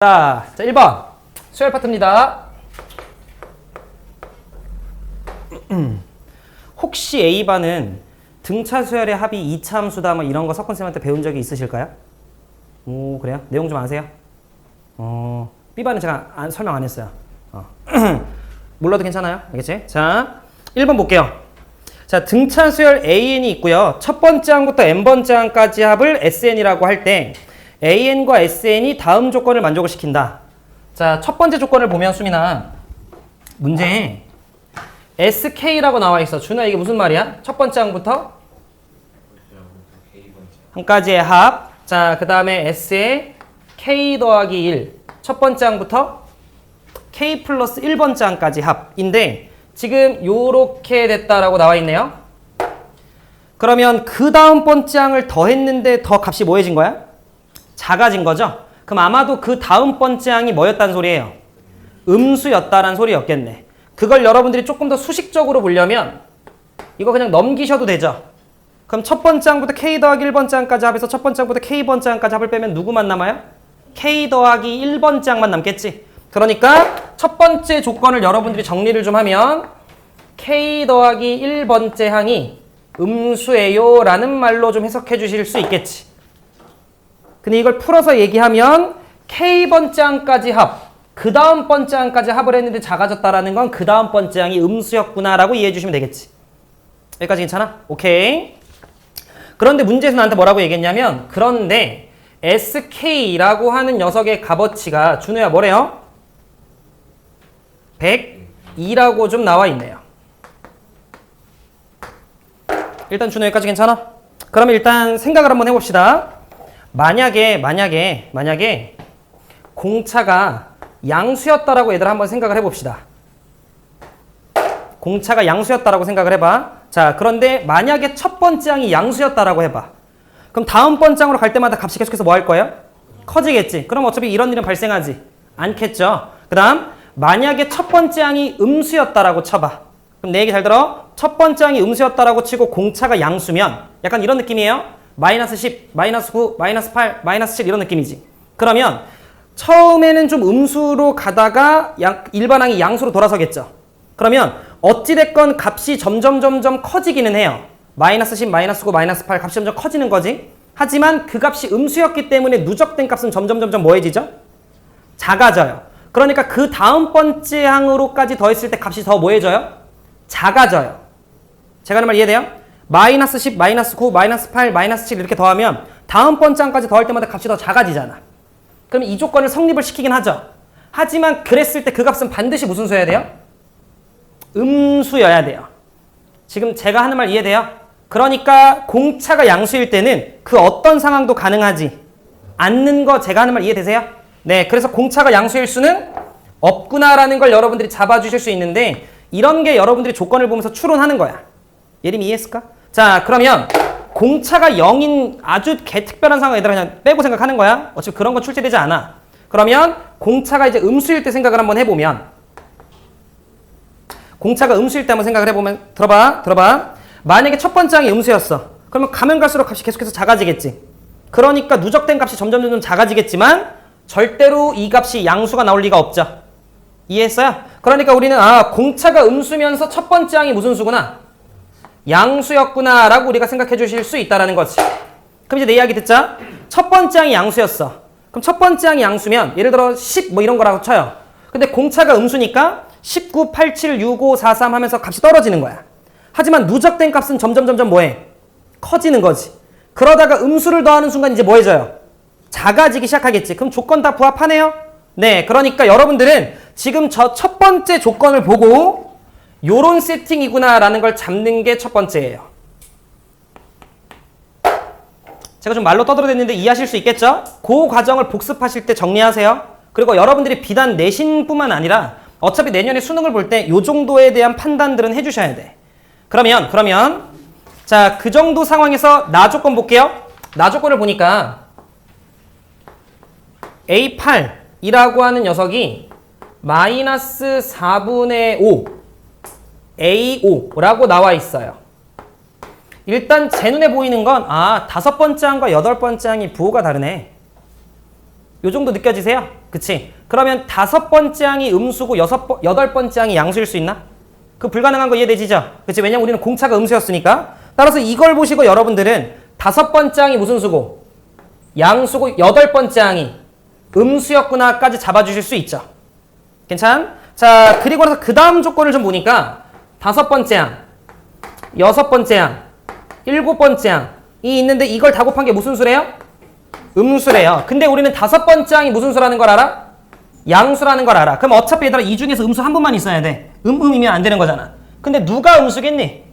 자, 1번 수열 파트입니다. 혹시 A반은 등차 수열의 합이 2차 함수다 뭐 이런 거 석훈쌤한테 배운 적이 있으실까요? 오, 그래요? 내용 좀 아세요? B반은 제가 설명 안 했어요. 몰라도 괜찮아요? 알겠지? 자, 1번 볼게요. 자, 등차 수열 AN이 있고요. 첫 번째 항부터 n번째 항까지 합을 SN이라고 할 때 AN과 SN이 다음 조건을 만족을 시킨다. 자, 첫 번째 조건을 보면 수민아, 문제에 SK라고 나와 있어. 준아, 이게 무슨 말이야? 첫 번째 항부터 항까지의 합. 자, 그 다음에 S에 K 더하기 1. 첫 번째 항부터 K 플러스 1번째 항까지 합인데 지금 요렇게 됐다라고 나와 있네요. 그러면 그 다음 번째 항을 더했는데 더 값이 뭐해진 거야? 작아진 거죠? 그럼 아마도 그 다음 번째 항이 뭐였다는 소리예요? 음수였다라는 소리였겠네. 그걸 여러분들이 조금 더 수식적으로 보려면 이거 그냥 넘기셔도 되죠? 그럼 첫 번째 항부터 K 더하기 1번째 항까지 합해서 첫 번째 항부터 K번째 항까지 합을 빼면 누구만 남아요? K 더하기 1번째 항만 남겠지? 그러니까 첫 번째 조건을 여러분들이 정리를 좀 하면 K 더하기 1번째 항이 음수예요 라는 말로 좀 해석해 주실 수 있겠지. 근데 이걸 풀어서 얘기하면 K번째 항까지 합, 그 다음 번째 항까지 합을 했는데 작아졌다라는 건 그 다음 번째 항이 음수였구나 라고 이해해 주시면 되겠지. 여기까지 괜찮아? 오케이. 그런데 문제에서 나한테 뭐라고 얘기했냐면 그런데 SK라고 하는 녀석의 값어치가 준호야 뭐래요? 102라고 좀 나와 있네요. 일단 준호 여기까지 괜찮아? 그러면 일단 생각을 한번 해봅시다. 만약에 공차가 양수였다라고 얘들아 한번 생각을 해봅시다. 공차가 양수였다라고 생각을 해봐. 자, 그런데 만약에 첫 번째 항이 양수였다라고 해봐. 그럼 다음 번째 항으로 갈 때마다 값이 계속해서 뭐 할 거예요? 커지겠지. 그럼 어차피 이런 일은 발생하지 않겠죠. 그 다음 만약에 첫 번째 항이 음수였다라고 쳐봐. 그럼 내 얘기 잘 들어. 첫 번째 항이 음수였다라고 치고 공차가 양수면 약간 이런 느낌이에요. 마이너스 10, 마이너스 9, 마이너스 8, 마이너스 7 이런 느낌이지. 그러면 처음에는 좀 음수로 가다가 일반항이 양수로 돌아서겠죠. 그러면 어찌됐건 값이 점점 커지기는 해요. 마이너스 10, 마이너스 9, 마이너스 8 값이 점점 커지는 거지. 하지만 그 값이 음수였기 때문에 누적된 값은 점점 뭐해지죠? 작아져요. 그러니까 그 다음 번째 항으로까지 더했을 때 값이 더 뭐해져요? 작아져요. 제가 하는 말 이해돼요? 마이너스 10, 마이너스 9, 마이너스 8, 마이너스 7 이렇게 더하면 다음 번째 항까지 더할 때마다 값이 더 작아지잖아. 그럼 이 조건을 성립을 시키긴 하죠. 하지만 그랬을 때 그 값은 반드시 무슨 수여야 돼요? 음수여야 돼요. 지금 제가 하는 말 이해돼요? 그러니까 공차가 양수일 때는 그 어떤 상황도 가능하지 않는 거 제가 하는 말 이해되세요? 네, 그래서 공차가 양수일 수는 없구나라는 걸 여러분들이 잡아주실 수 있는데 이런 게 여러분들이 조건을 보면서 추론하는 거야. 예림이 이해했을까? 자, 그러면 공차가 0인 아주 개특별한 상황 얘들아 그냥 빼고 생각하는 거야. 어차피 그런 건 출제되지 않아. 그러면 공차가 이제 음수일 때 생각을 한번 해보면 공차가 음수일 때 한번 생각을 해보면 들어봐. 만약에 첫 번째 항이 음수였어. 그러면 가면 갈수록 값이 계속해서 작아지겠지. 그러니까 누적된 값이 점점 작아지겠지만 절대로 이 값이 양수가 나올 리가 없죠. 이해했어요? 그러니까 우리는 공차가 음수면서 첫 번째 항이 무슨 수구나? 양수였구나 라고 우리가 생각해 주실 수 있다는 거지. 그럼 이제 내 이야기 듣자. 첫 번째 항이 양수였어. 그럼 첫 번째 항이 양수면 예를 들어 10 뭐 이런 거라고 쳐요. 근데 공차가 음수니까 19, 87, 65, 43 하면서 값이 떨어지는 거야. 하지만 누적된 값은 점점 뭐해? 커지는 거지. 그러다가 음수를 더하는 순간 이제 뭐해져요? 작아지기 시작하겠지. 그럼 조건 다 부합하네요? 네, 그러니까 여러분들은 지금 저 첫 번째 조건을 보고 요런 세팅이구나 라는 걸 잡는 게 첫 번째예요. 제가 좀 말로 떠들어댔는데 이해하실 수 있겠죠? 그 과정을 복습하실 때 정리하세요. 그리고 여러분들이 비단 내신뿐만 아니라 어차피 내년에 수능을 볼 때 요 정도에 대한 판단들은 해주셔야 돼. 그러면 자, 그 정도 상황에서 나 조건 볼게요. 나 조건을 보니까 A8이라고 하는 녀석이 마이너스 4분의 5 A5라고 나와 있어요. 일단 제 눈에 보이는 건 다섯 번째 항과 여덟 번째 항이 부호가 다르네. 요 정도 느껴지세요? 그치? 그러면 5번째 항이 음수고 8번째 항이 양수일 수 있나? 그 불가능한 거 이해되시죠? 그치? 왜냐면 우리는 공차가 음수였으니까. 따라서 이걸 보시고 여러분들은 5번째 항이 무슨 수고? 양수고 8번째 항이 음수였구나까지 잡아주실 수 있죠. 괜찮? 자, 그리고 나서 그 다음 조건을 좀 보니까 5번째 항, 6번째 항, 7번째 항이 있는데 이걸 다 곱한 게 무슨 수래요? 음수래요. 근데 우리는 5번째 항이 무슨 수라는 걸 알아? 양수라는 걸 알아. 그럼 어차피 얘들아 이 중에서 음수 한 번만 있어야 돼. 음이면 안 되는 거잖아. 근데 누가 음수겠니?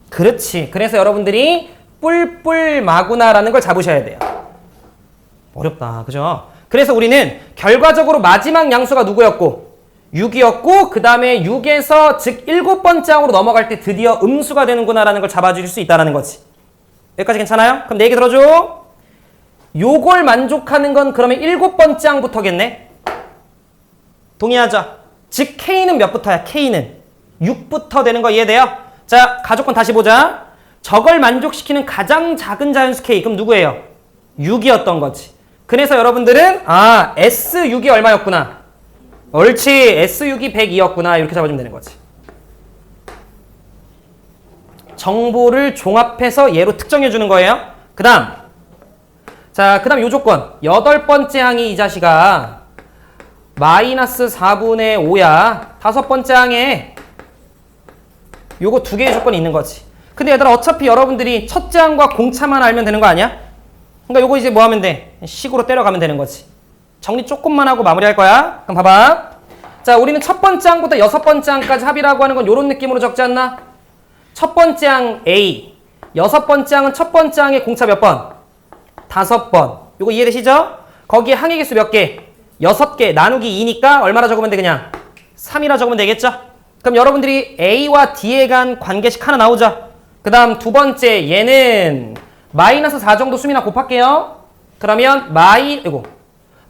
그렇지. 그래서 여러분들이 뿔뿔마구나라는 걸 잡으셔야 돼요. 어렵다. 그죠? 그래서 우리는 결과적으로 마지막 양수가 누구였고 6이었고 그 다음에 6에서 즉 7번째 항으로 넘어갈 때 드디어 음수가 되는구나라는 걸 잡아줄 수 있다는 거지. 여기까지 괜찮아요? 그럼 내 얘기 들어줘. 요걸 만족하는 건 그러면 7번째 항부터겠네? 동의하죠? 즉 K는 몇부터야? K는 6부터 되는 거 이해돼요? 자, 가족권 다시 보자. 저걸 만족시키는 가장 작은 자연수 K 그럼 누구예요? 6이었던 거지. 그래서 여러분들은 S6이 얼마였구나? 옳지. S6이 102였구나. 이렇게 잡아주면 되는 거지. 정보를 종합해서 얘로 특정해 주는 거예요. 그 다음 요 조건 8번째 항이 이 자식아 마이너스 4분의 5야. 5번째 항에 요거 2개의 조건이 있는 거지. 근데 얘들아 어차피 여러분들이 첫째 항과 공차만 알면 되는 거 아니야? 그러니까 요거 이제 뭐 하면 돼? 식으로 때려가면 되는 거지. 정리 조금만 하고 마무리할 거야. 그럼 봐봐. 자, 우리는 첫 번째 항부터 6번째 항까지 합이라고 하는 건 요런 느낌으로 적지 않나? 첫 번째 항 A, 6번째 항은 첫 번째 항의 공차 몇 번? 5번. 요거 이해되시죠? 거기에 항의 개수 몇 개? 6개 나누기 2니까 얼마나 적으면 돼 그냥? 3이라 적으면 되겠죠? 그럼 여러분들이 A와 D에 간 관계식 하나 나오죠? 그 다음 두 번째 얘는 마이너스 4 정도 수미나 곱할게요. 그러면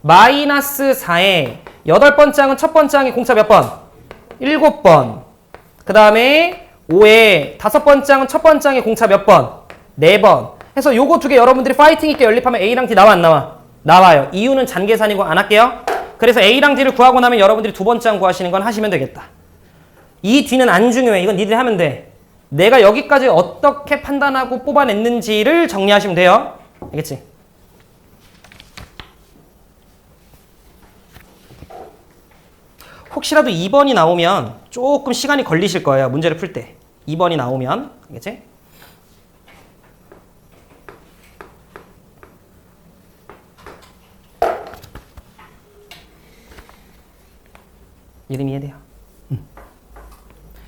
마이너스 4에 8번째 항은 첫 번째 항의 공차 몇 번? 7번. 그 다음에 5에 5번째 항은 첫 번째 항의 공차 몇 번? 4번. 해서 요거 2개 여러분들이 파이팅 있게 연립하면 A랑 D 나와 안 나와? 나와요. 이유는 잔계산이고 안 할게요. 그래서 A랑 D를 구하고 나면 여러분들이 두 번째 항 구하시는 건 하시면 되겠다. 이 뒤는 안 중요해. 이건 니들이 하면 돼. 내가 여기까지 어떻게 판단하고 뽑아냈는지를 정리하시면 돼요. 알겠지? 혹시라도 2번이 나오면 조금 시간이 걸리실 거예요. 문제를 풀 때. 2번이 나오면. 알겠지? 이름이 이해돼요.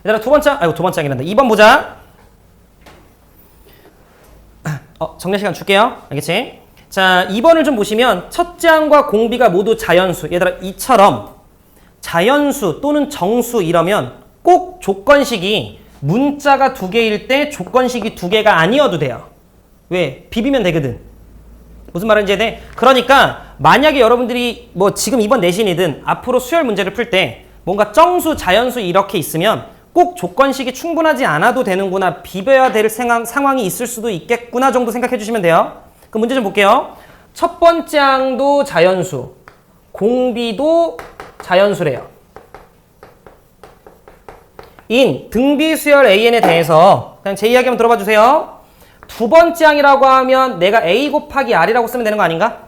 얘들아 두 번째 항이란다. 2번 보자. 정리 시간 줄게요. 알겠지? 자, 2번을 좀 보시면 첫째 항과 공비가 모두 자연수. 얘들아 이처럼 자연수 또는 정수 이러면 꼭 조건식이 문자가 2개일 때 조건식이 2개가 아니어도 돼요. 왜? 비비면 되거든. 무슨 말인지 이해돼? 그러니까 만약에 여러분들이 뭐 지금 이번 내신이든 앞으로 수열 문제를 풀 때 뭔가 정수, 자연수 이렇게 있으면 꼭 조건식이 충분하지 않아도 되는구나, 비벼야 될 상황이 있을 수도 있겠구나 정도 생각해 주시면 돼요. 그럼 문제 좀 볼게요. 첫 번째 항도 자연수, 공비도 자연수래요. 인 등비수열 AN에 대해서 그냥 제 이야기 한번 들어봐 주세요. 두 번째 항이라고 하면 내가 A 곱하기 R이라고 쓰면 되는 거 아닌가?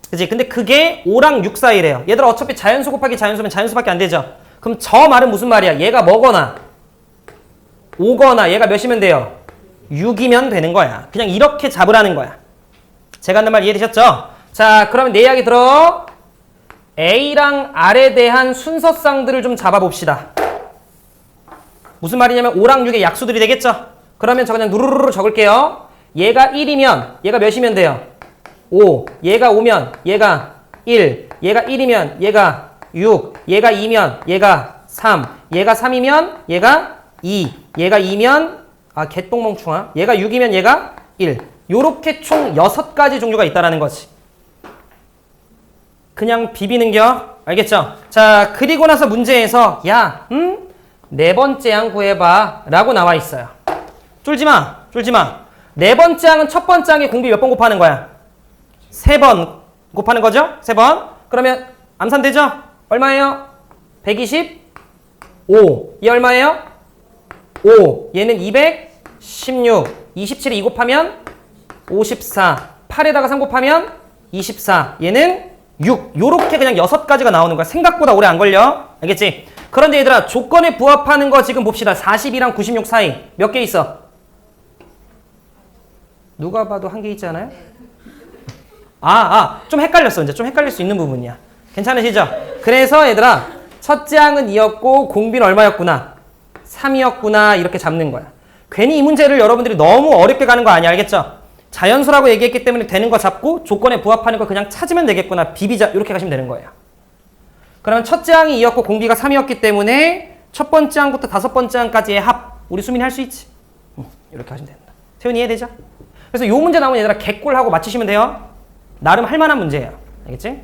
그치? 근데 그게 5랑 6 사이래요. 얘들아 어차피 자연수 곱하기 자연수면 자연수밖에 안 되죠? 그럼 저 말은 무슨 말이야? 얘가 뭐거나 5거나 얘가 몇이면 돼요? 6이면 되는 거야. 그냥 이렇게 잡으라는 거야. 제가 하는 말 이해되셨죠? 자, 그러면 내 이야기 들어. A랑 R에 대한 순서쌍들을 좀 잡아봅시다. 무슨 말이냐면 5랑 6의 약수들이 되겠죠? 그러면 저 그냥 누르르르 적을게요. 얘가 1이면 얘가 몇이면 돼요? 5. 얘가 5면 얘가 1. 얘가 1이면 얘가 6. 얘가 2면 얘가 3. 얘가 3이면 얘가 2. 얘가 2면 개똥멍충아. 얘가 6이면 얘가 1. 요렇게 총 6가지 종류가 있다라는 거지. 그냥 비비는겨. 알겠죠? 자, 그리고 나서 문제에서 야, 네 번째 항 구해봐 라고 나와 있어요. 쫄지마. 네 번째 항은 첫 번째 항의 공비 몇 번 곱하는 거야? 3번 곱하는 거죠? 3번. 그러면 암산되죠? 얼마예요? 125. 얘 얼마예요? 5. 얘는 216. 27에 2 곱하면 54. 8에다가 3 곱하면 24. 얘는 6. 요렇게 그냥 6가지가 나오는 거야. 생각보다 오래 안 걸려. 알겠지? 그런데 얘들아, 조건에 부합하는 거 지금 봅시다. 42랑 96 사이 몇 개 있어? 누가 봐도 한 개 있지 않아요? 좀 헷갈렸어. 이제 좀 헷갈릴 수 있는 부분이야. 괜찮으시죠? 그래서 얘들아, 첫째 항은 2였고 공비는 얼마였구나? 3이었구나. 이렇게 잡는 거야. 괜히 이 문제를 여러분들이 너무 어렵게 가는 거 아니야. 알겠죠? 자연수라고 얘기했기 때문에 되는 거 잡고 조건에 부합하는 거 그냥 찾으면 되겠구나. 비비자. 이렇게 가시면 되는 거예요. 그러면 첫째 항이 2였고 공비가 3이었기 때문에 첫 번째 항부터 다섯 번째 항까지의 합. 우리 수민이 할 수 있지? 이렇게 하시면 된다. 세훈이 이해되죠? 그래서 요 문제 나오면 얘들아 개꼴하고 맞추시면 돼요. 나름 할 만한 문제예요. 알겠지?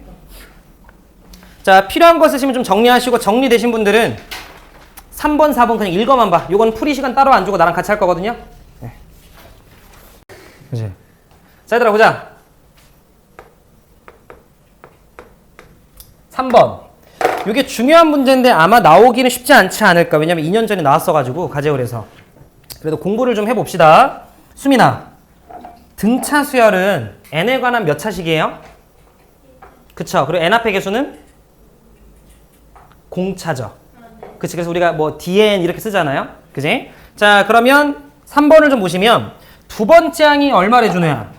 자, 필요한 거 쓰시면 좀 정리하시고, 정리되신 분들은 3번, 4번 그냥 읽어만 봐. 요건 풀이 시간 따로 안 주고 나랑 같이 할 거거든요. 네. 그치? 자, 얘들아 보자. 3번. 요게 중요한 문제인데 아마 나오기는 쉽지 않지 않을까. 왜냐면 2년 전에 나왔어가지고 가제홀에서. 그래도 공부를 좀 해봅시다. 수민아, 등차 수열은 n에 관한 몇 차식이에요? 그쵸? 그리고 n 앞의 개수는 공차죠. 그치? 그래서 우리가 뭐 dn 이렇게 쓰잖아요. 그치? 자, 그러면 3번을 좀 보시면 두 번째 항이 얼마를 주느냐?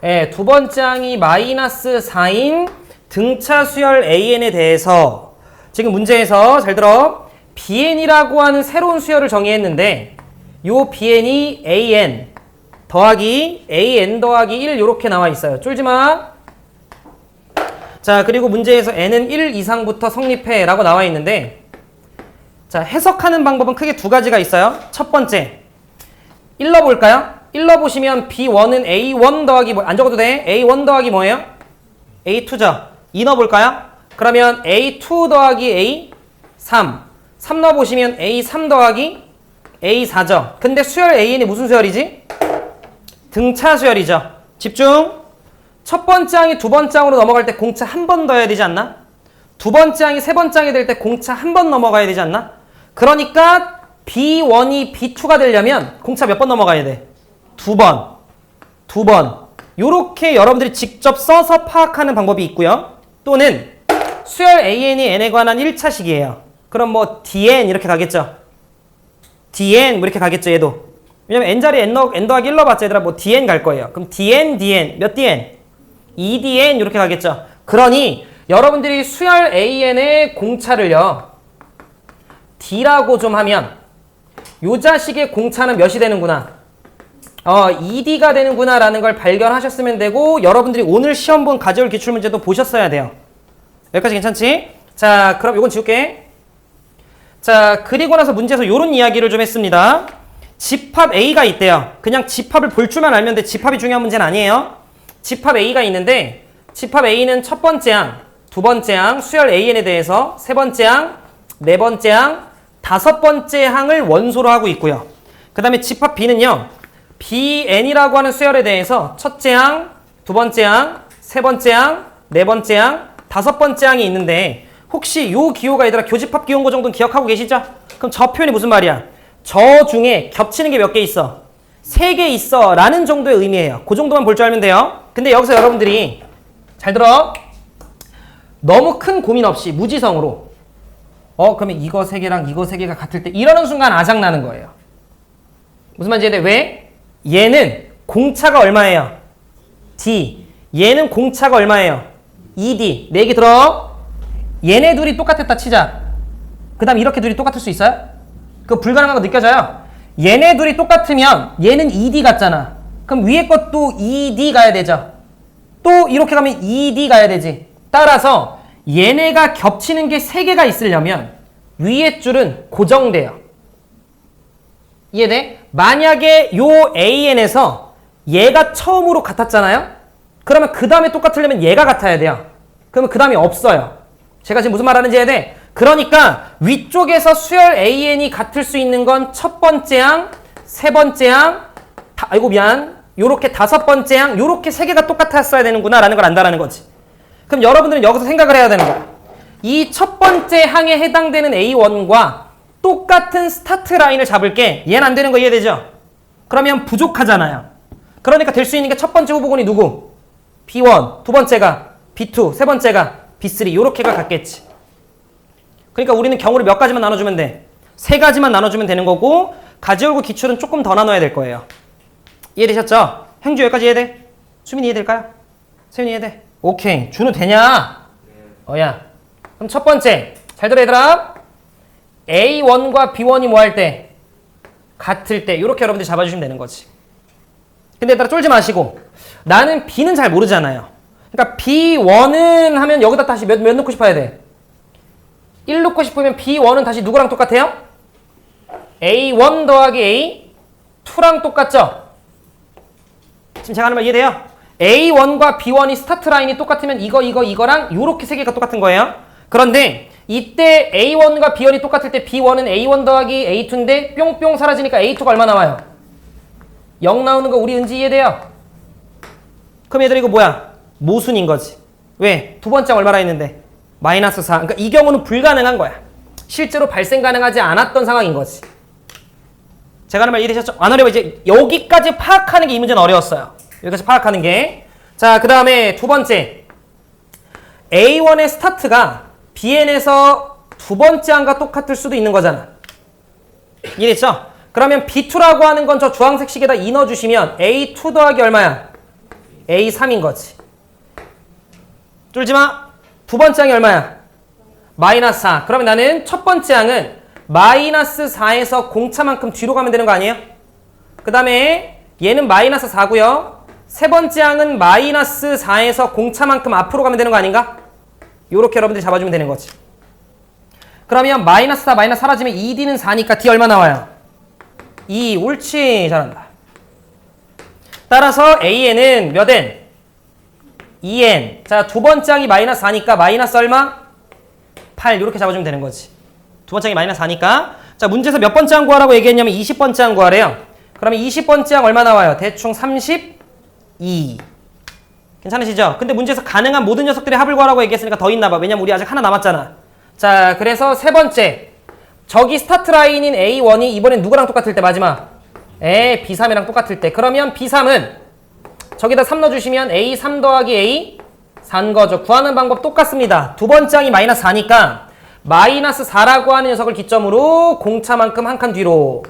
예, 두 번째 항이 마이너스 4인 등차 수열 an에 대해서 지금 문제에서 잘 들어. bn이라고 하는 새로운 수열을 정의했는데 요 bn이 an 더하기 an 더하기 1 요렇게 나와 있어요. 쫄지 마. 자, 그리고 문제에서 n은 1 이상부터 성립해 라고 나와 있는데, 자, 해석하는 방법은 크게 두 가지가 있어요. 첫 번째, 1 넣어볼까요? 1 넣어보시면 b1은 a1 더하기 안 적어도 돼. a1 더하기 뭐예요? a2죠. 2 넣어볼까요? 그러면 a2 더하기 a3 3 넣어보시면 a3 더하기 a4죠. 근데 수열 an이 무슨 수열이지? 등차 수열이죠. 집중. 첫 번째 항이 두 번째 항으로 넘어갈 때 공차 한 번 더 해야 되지 않나? 두 번째 항이 세 번째 항이 될 때 공차 한 번 넘어가야 되지 않나? 그러니까 B1이 B2가 되려면 공차 몇 번 넘어가야 돼? 두 번. 요렇게 여러분들이 직접 써서 파악하는 방법이 있고요. 또는 수열 AN이 N에 관한 1차식이에요. 그럼 뭐 DN 이렇게 가겠죠. DN 뭐 이렇게 가겠죠. 얘도. 왜냐면 N자리에 N 더하기 1 넣어봤자 얘들아 뭐 DN 갈 거예요. 그럼 DN 몇 DN? 2DN 이렇게 가겠죠. 그러니 여러분들이 수열 AN의 공차를요 D라고 좀 하면 요 자식의 공차는 몇이 되는구나. 2D가 되는구나 라는 걸 발견하셨으면 되고, 여러분들이 오늘 시험 본 가제홀 기출문제도 보셨어야 돼요. 여기까지 괜찮지? 자, 그럼 요건 지울게. 자, 그리고 나서 문제에서 요런 이야기를 좀 했습니다. 집합 A가 있대요. 그냥 집합을 볼 줄만 알면 돼. 집합이 중요한 문제는 아니에요. 집합 A가 있는데, 집합 A는 첫 번째 항, 두 번째 항, 수열 AN에 대해서 세 번째 항, 네 번째 항, 다섯 번째 항을 원소로 하고 있고요. 그 다음에 집합 B는요, BN이라고 하는 수열에 대해서 첫째 항, 두 번째 항, 세 번째 항, 네 번째 항, 다섯 번째 항이 있는데, 혹시 요 기호가 얘들아 교집합 기호인 거 정도는 기억하고 계시죠? 그럼 저 표현이 무슨 말이야? 저 중에 겹치는 게 몇 개 있어? 3개 있어 라는 정도의 의미예요. 그 정도만 볼 줄 알면 돼요. 근데 여기서 여러분들이 잘 들어. 너무 큰 고민 없이 무지성으로 그러면 이거 3개랑 이거 3개가 같을 때 이러는 순간 아작나는 거예요. 무슨 말인지 이해돼? 왜? 얘는 공차가 얼마예요? D. 얘는 공차가 얼마예요? 2D. 내 얘기 들어. 얘네 둘이 똑같았다 치자. 그 다음 이렇게 둘이 똑같을 수 있어요? 그거 불가능한 거 느껴져요? 얘네 둘이 똑같으면 얘는 2D 같잖아. 그럼 위에 것도 2D 가야 되죠. 또 이렇게 가면 2D 가야 되지. 따라서 얘네가 겹치는 게 3개가 있으려면 위에 줄은 고정돼요. 이해돼? 만약에 요 AN에서 얘가 처음으로 같았잖아요? 그러면 그 다음에 똑같으려면 얘가 같아야 돼요. 그러면 그 다음이 없어요. 제가 지금 무슨 말 하는지 이해돼? 그러니까 위쪽에서 수열 AN이 같을 수 있는 건 첫 번째 항, 세 번째 항, 요렇게 5번째 항, 요렇게 3개가 똑같았어야 되는구나 라는 걸 안다라는 거지. 그럼 여러분들은 여기서 생각을 해야 되는 거야. 이 첫 번째 항에 해당되는 A1과 똑같은 스타트 라인을 잡을게. 얘는 안 되는 거 이해되죠? 그러면 부족하잖아요. 그러니까 될 수 있는 게 첫 번째 후보군이 누구? B1, 두 번째가 B2, 세 번째가 B3 요렇게가 같겠지. 그러니까 우리는 경우를 몇 가지만 나눠주면 돼. 3가지만 나눠주면 되는 거고 가지 열고 기출은 조금 더 나눠야 될 거예요. 이해되셨죠? 행주 여기까지 이해돼? 수민이 이해될까요? 세윤이 이해돼? 오케이. 준우 되냐? 야. 그럼 첫 번째. 잘 들어 얘들아. A1과 B1이 뭐 할 때? 같을 때. 이렇게 여러분들이 잡아주시면 되는 거지. 근데 얘들아 쫄지 마시고. 나는 B는 잘 모르잖아요. 그러니까 B1은 하면 여기다 다시 몇 넣고 싶어야 돼? 1 넣고 싶으면 B1은 다시 누구랑 똑같아요? A1 더하기 A2랑 똑같죠? 지금 제가 하는 말 이해돼요? A1과 B1이 스타트 라인이 똑같으면 이거랑 요렇게 3개가 똑같은 거예요. 그런데 이때 A1과 B1이 똑같을 때 B1은 A1 더하기 A2인데 뿅뿅 사라지니까 A2가 얼마 나와요? 0 나오는 거 우리 은지 이해돼요? 그럼 얘들 이거 뭐야? 모순인 거지. 왜? 두 번째 얼마나 있는데? -4. 그러니까 이 경우는 불가능한 거야. 실제로 발생 가능하지 않았던 상황인 거지. 제가 하는 말 이해되셨죠? 안 어려워. 이제 여기까지 파악하는 게 이 문제는 어려웠어요. 여기까지 파악하는 게. 자, 그 다음에 두 번째. A1의 스타트가 BN에서 두 번째 항과 똑같을 수도 있는 거잖아. 이해됐죠? 그러면 B2라고 하는 건 저 주황색 식에다 2 넣어주시면 A2 더하기 얼마야? A3인 거지. 쫄지 마. 두 번째 항이 얼마야? -4. 그러면 나는 첫 번째 항은 -4에서 공차만큼 뒤로 가면 되는 거 아니에요? 그 다음에 얘는 -4고요. 세 번째 항은 -4에서 공차만큼 앞으로 가면 되는 거 아닌가? 요렇게 여러분들이 잡아주면 되는 거지. 그러면 -4 사라지면 2D는 4니까 D 얼마 나와요? 2. 옳지. 잘한다. 따라서 AN은 몇 N? 2N. 자, 두 번째 항이 -4니까 마이너스 얼마? 8. 이렇게 잡아주면 되는 거지. 두 번째 항이 -4니까. 자, 문제에서 몇 번째 항 구하라고 얘기했냐면 20번째 항 구하래요. 그러면 20번째 항 얼마 나와요? 대충 32. 괜찮으시죠? 근데 문제에서 가능한 모든 녀석들의 합을 구하라고 얘기했으니까 더 있나 봐. 왜냐면 우리 아직 하나 남았잖아. 자, 그래서 세 번째. 저기 스타트 라인인 A1이 이번엔 누구랑 똑같을 때 마지막? B3이랑 똑같을 때. 그러면 B3은 저기다 3 넣어주시면 A3 더하기 A4인 거죠. 구하는 방법 똑같습니다. 두 번째 항이 -4니까 -4라고 하는 녀석을 기점으로 공차만큼 한 칸 뒤로,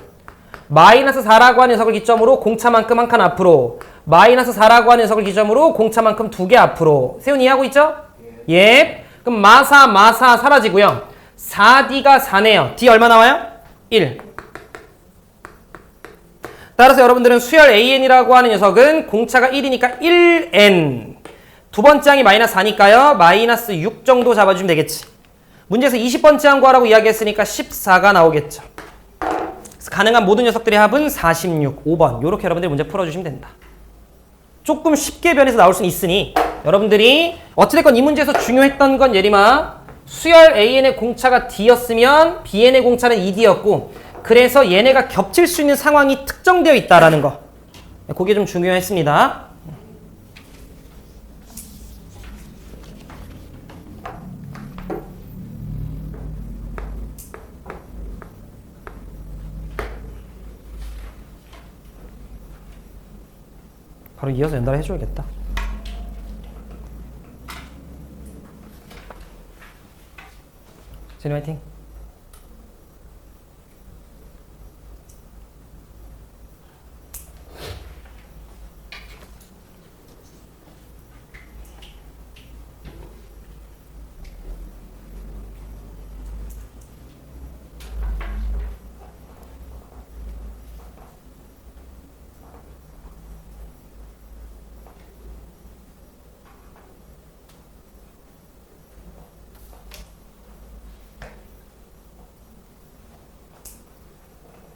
-4라고 하는 녀석을 기점으로 공차만큼 한 칸 앞으로, -4라고 하는 녀석을 기점으로 공차만큼 2개 앞으로. 세훈이 이해하고 있죠? 예. 그럼 마사 사라지고요. 4D가 4네요. D 얼마 나와요? 1. 따라서 여러분들은 수열 AN이라고 하는 녀석은 공차가 1이니까 1N. 두 번째 항이 -4니까요. -6 정도 잡아주면 되겠지. 문제에서 20번째 항 구하라고 이야기했으니까 14가 나오겠죠. 그래서 가능한 모든 녀석들의 합은 46, 5번. 요렇게 여러분들이 문제 풀어주시면 된다. 조금 쉽게 변해서 나올 수는 있으니 여러분들이 어찌됐건 이 문제에서 중요했던 건 예림아, 수열 AN의 공차가 D였으면 BN의 공차는 2D였고 그래서 얘네가 겹칠 수 있는 상황이 특정되어 있다라는 거. 그게 좀 중요했습니다. 바로 이어서 연달아 해줘야겠다. 제니 화이팅.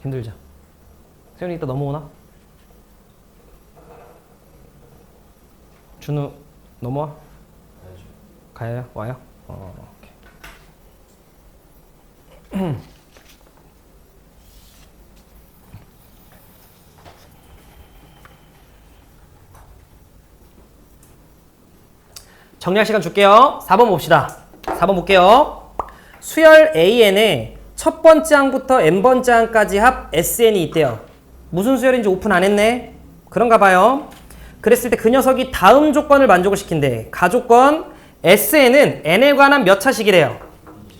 힘들죠? 세훈이 이따 넘어오나? 준우 넘어와? 가요? 와요? 오케이. 정리할 시간 줄게요. 4번 봅시다. 4번 볼게요. 수열 AN의 첫 번째 항부터 n번째 항까지 합 SN이 있대요. 무슨 수열인지 오픈 안 했네? 그런가 봐요. 그랬을 때 그 녀석이 다음 조건을 만족을 시킨대. 가조건 SN은 n에 관한 몇 차식이래요?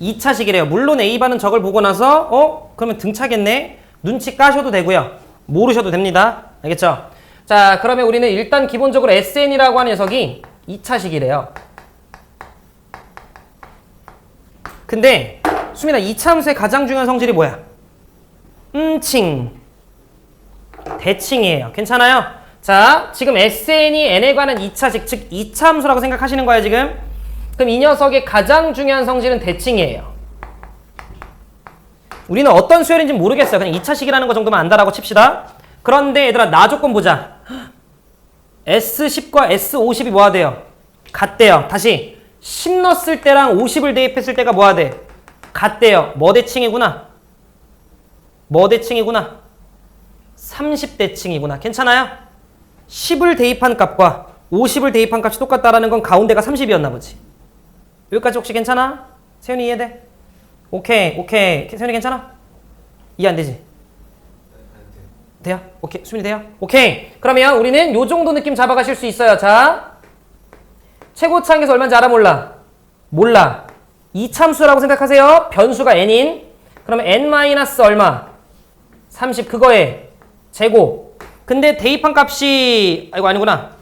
2차식이래요. 물론 A반은 저걸 보고 나서 그러면 등차겠네? 눈치 까셔도 되고요. 모르셔도 됩니다. 알겠죠? 자, 그러면 우리는 일단 기본적으로 SN이라고 하는 녀석이 2차식이래요. 근데 수민아, 2차 함수의 가장 중요한 성질이 뭐야? 칭. 대칭이에요. 괜찮아요? 자, 지금 SN이 n에 관한 2차식, 즉 2차 함수라고 생각하시는 거예요, 지금? 그럼 이 녀석의 가장 중요한 성질은 대칭이에요. 우리는 어떤 수열인지 모르겠어요. 그냥 2차식이라는 거 정도만 안다라고 칩시다. 그런데 얘들아, 나 조건 보자. S10과 S50이 뭐가 돼요? 같대요. 다시 10 넣었을 때랑 50을 대입했을 때가 뭐가 돼? 같대요. 뭐 대칭이구나? 뭐 대칭이구나? 30대칭이구나. 괜찮아요? 10을 대입한 값과 50을 대입한 값이 똑같다라는 건 가운데가 30이었나 보지. 여기까지 혹시 괜찮아? 세윤이 이해돼? 오케이. 세윤이 괜찮아? 이해 안 되지? 돼요? 오케이. 수민이 돼요? 오케이. 그러면 우리는 요 정도 느낌 잡아가실 수 있어요. 자, 최고차항에서 얼마인지 알아 몰라? 몰라. 이참수라고 생각하세요. 변수가 n인. 그러면 n 마이너스 얼마? 30 그거에 제곱. 근데 대입한 값이 아니구나.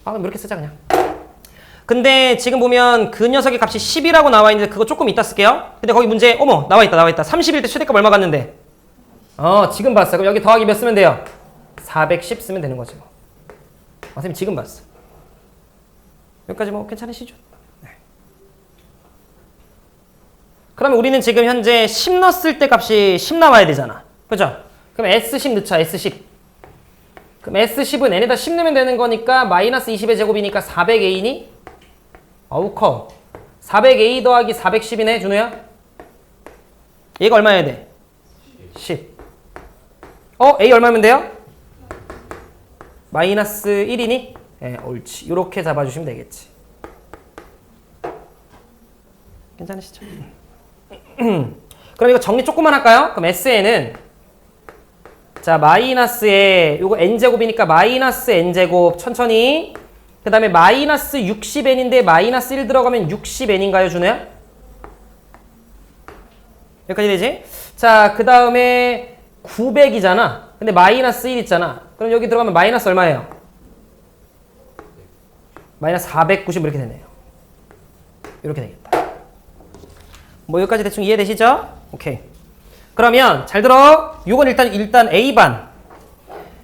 그럼 이렇게 쓰자 그냥. 근데 지금 보면 그 녀석의 값이 10이라고 나와 있는데 그거 조금 이따 쓸게요. 근데 거기 문제 나와 있다. 30일 때 최대값 얼마 갔는데? 지금 봤어. 그럼 여기 더하기 몇 쓰면 돼요? 410 쓰면 되는 거죠. 선생님 지금 봤어. 여기까지 뭐 괜찮으시죠? 네. 그러면 우리는 지금 현재 10 넣었을 때 값이 10 나와야 되잖아. 그죠? 그럼 S10 넣자. S10. 그럼 S10은 n에다 10 넣으면 되는 거니까 마이너스 20의 제곱이니까 400a니? 어우 커. 400a 더하기 410이네 준호야? 얘가 얼마여야 돼? 10. A 얼마면 돼요? 마이너스 1이니? 네, 옳지. 이렇게 잡아주시면 되겠지. 괜찮으시죠? 그럼 이거 정리 조금만 할까요? 그럼 SN은 자 마이너스에 요거 n제곱이니까 마이너스 n제곱 천천히 그 다음에 마이너스 60n인데 마이너스 1 들어가면 60n인가요 준호야? 여기까지 되지? 자 그 다음에 900이잖아. 근데 마이너스 1 있잖아. 그럼 여기 들어가면 마이너스 얼마예요? 마이너스 490 이렇게 되네요. 이렇게 되겠다. 뭐 여기까지 대충 이해되시죠? 오케이. 그러면 잘 들어. 요건 일단 A반.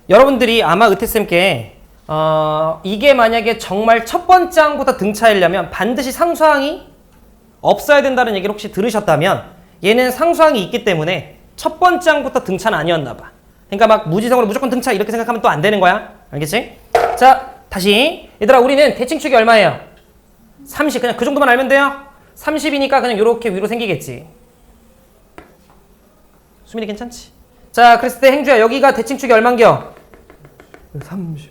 여러분들이 아마 의태쌤께 이게 만약에 정말 첫 번째 항부터 등차이려면 반드시 상수항이 없어야 된다는 얘기를 혹시 들으셨다면 얘는 상수항이 있기 때문에 첫 번째 항부터 등차는 아니었나 봐. 그러니까 막 무지성으로 무조건 등차 이렇게 생각하면 또 안 되는 거야. 알겠지? 자, 다시. 얘들아, 우리는 대칭축이 얼마예요? 30. 그냥 그 정도만 알면 돼요. 30이니까 그냥 이렇게 위로 생기겠지. 수민이 괜찮지? 자, 그랬을 때 행주야, 여기가 대칭축이 얼만겨? 30.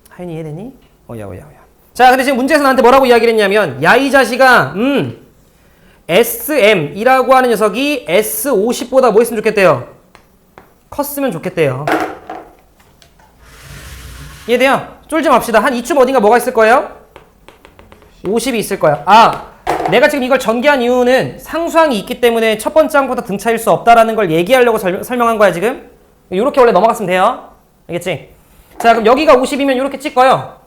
하윤이 이해되니? 오야. 자, 근데 지금 문제에서 나한테 뭐라고 이야기를 했냐면, 야, 이 자식아, SM이라고 하는 녀석이 S50보다 뭐 했으면 좋겠대요? 컸으면 좋겠대요. 이해돼요? 쫄지 맙시다. 한 이쯤 어딘가 뭐가 있을 거예요? 50이 있을 거야. 내가 지금 이걸 전개한 이유는 상수항이 있기 때문에 첫 번째 항보다 등차일 수 없다라는 걸 얘기하려고 설명한 거야, 지금. 이렇게 원래 넘어갔으면 돼요. 알겠지? 자, 그럼 여기가 50이면 이렇게 찍어요.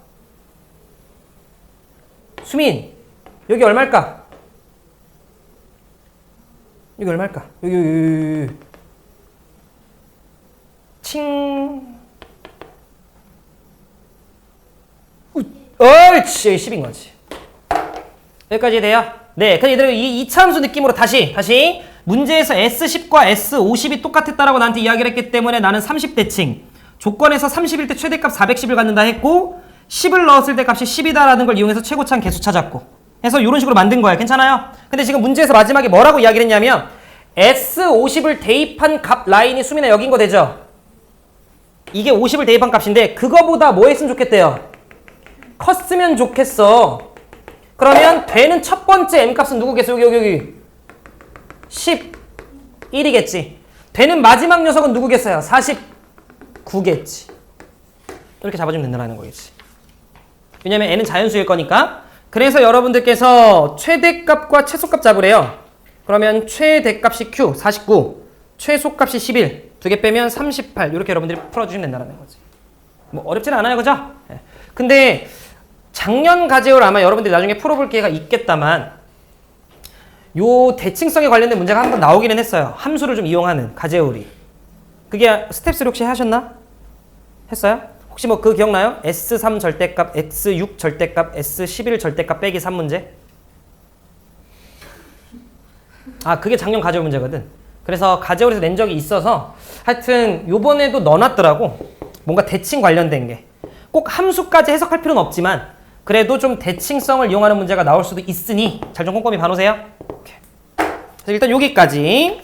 수민, 여기 얼마일까? 여기 얼마일까? 여기. 칭. 옳지. 10인 거지. 여기까지 돼요? 네. 근데 얘들 이 2차 함수 느낌으로 다시. 문제에서 S10과 S50이 똑같았다라고 나한테 이야기를 했기 때문에 나는 30대칭. 조건에서 30일 때 최대값 410을 갖는다 했고 10을 넣었을 때 값이 10이다라는 걸 이용해서 최고차항 개수 찾았고 해서 이런 식으로 만든 거예요. 괜찮아요? 근데 지금 문제에서 마지막에 뭐라고 이야기를 했냐면 S50을 대입한 값 라인이 수민아 여긴 거 되죠? 이게 50을 대입한 값인데 그거보다 뭐 했으면 좋겠대요? 컸으면 좋겠어. 그러면 되는 첫 번째 m값은 누구겠어? 여기 11이겠지. 되는 마지막 녀석은 누구겠어요? 49겠지. 이렇게 잡아주면 된다는 거겠지. 왜냐면 n은 자연수일 거니까. 그래서 여러분들께서 최대값과 최소값 잡으래요. 그러면 최대값이 q 49, 최소값이 11, 두 개 빼면 38. 이렇게 여러분들이 풀어주시면 된다는 거지. 뭐 어렵진 않아요, 그죠? 예. 근데 작년 가제오를 아마 여러분들이 나중에 풀어볼 기회가 있겠다만 요 대칭성에 관련된 문제가 한 번 나오기는 했어요. 함수를 좀 이용하는 가제오리. 그게 스텝3 혹시 하셨나? 했어요? 혹시 뭐 그거 기억나요? S3 절대값, X6 절대값, S11 절대값 빼기 3문제? 아, 그게 작년 가제오 문제거든. 그래서 가제오에서 낸 적이 있어서 하여튼 요번에도 넣어놨더라고. 뭔가 대칭 관련된 게. 꼭 함수까지 해석할 필요는 없지만 그래도 좀 대칭성을 이용하는 문제가 나올 수도 있으니 잘 좀 꼼꼼히 봐놓으세요. 오케이. 그래서 일단 여기까지.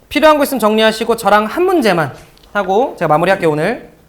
필요한 거 있으면 정리하시고 저랑 한 문제만 하고 제가 마무리할게요, 오늘.